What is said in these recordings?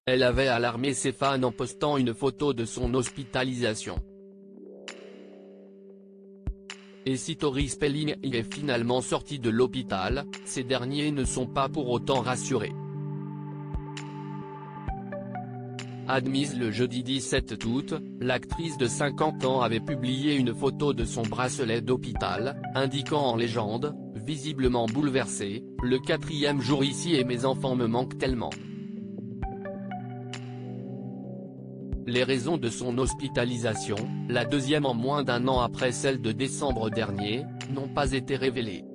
Elle avait alarmé ses fans en postant une photo de son hospitalisation. Et si Tori Spelling est finalement sorti de l'hôpital, ces derniers ne sont pas pour autant rassurés. Admise le jeudi 17 août, l'actrice de 50 ans avait publié une photo de son bracelet d'hôpital, indiquant en légende, visiblement bouleversée, « Le 4e jour ici et mes enfants me manquent tellement ». Les raisons de son hospitalisation, la deuxième en moins d'un an après celle de décembre dernier, n'ont pas été révélées.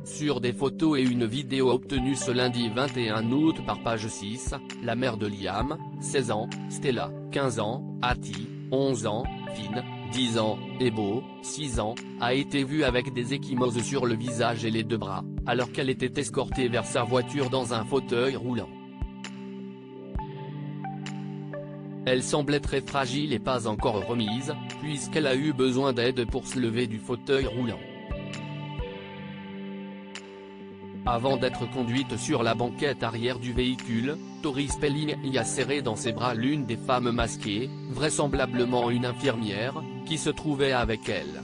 Sur des photos et une vidéo obtenues ce lundi 21 août par Page 6, la mère de Liam, 16 ans, Stella, 15 ans, Hattie, 11 ans, Finn, 10 ans, et Beau, 6 ans, a été vue avec des ecchymoses sur le visage et les deux bras, alors qu'elle était escortée vers sa voiture dans un fauteuil roulant. Elle semblait très fragile et pas encore remise, puisqu'elle a eu besoin d'aide pour se lever du fauteuil roulant. Avant d'être conduite sur la banquette arrière du véhicule, Tori Spelling y a serré dans ses bras l'une des femmes masquées, vraisemblablement une infirmière, qui se trouvait avec elle.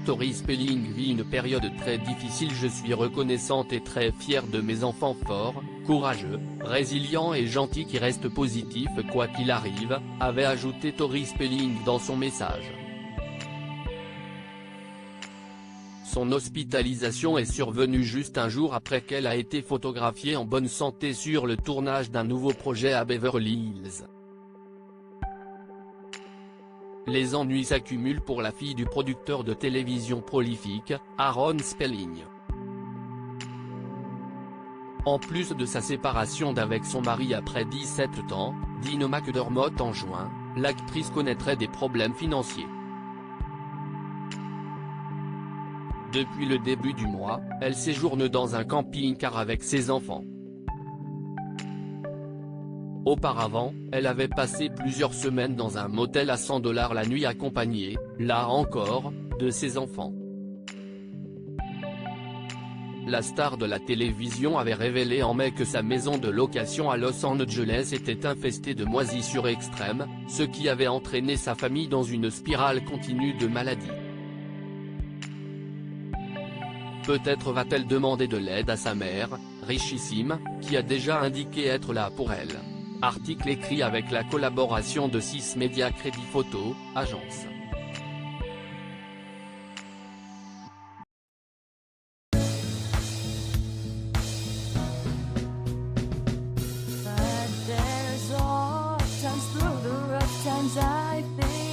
Tori Spelling vit une période très difficile. Je suis reconnaissante et très fière de mes enfants forts, courageux, résilients et gentils qui restent positifs quoi qu'il arrive, avait ajouté Tori Spelling dans son message. Son hospitalisation est survenue juste un jour après qu'elle a été photographiée en bonne santé sur le tournage d'un nouveau projet à Beverly Hills. Les ennuis s'accumulent pour la fille du producteur de télévision prolifique, Aaron Spelling. En plus de sa séparation d'avec son mari après 17 ans, Dino McDermott en juin, l'actrice connaîtrait des problèmes financiers. Depuis le début du mois, elle séjourne dans un camping-car avec ses enfants. Auparavant, elle avait passé plusieurs semaines dans un motel à $100 la nuit accompagnée, là encore, de ses enfants. La star de la télévision avait révélé en mai que sa maison de location à Los Angeles était infestée de moisissures extrêmes, ce qui avait entraîné sa famille dans une spirale continue de maladies. Peut-être va-t-elle demander de l'aide à sa mère, richissime, qui a déjà indiqué être là pour elle. Article écrit avec la collaboration de 6 Media Crédit Photo, agence. But there's all times through the rough times I think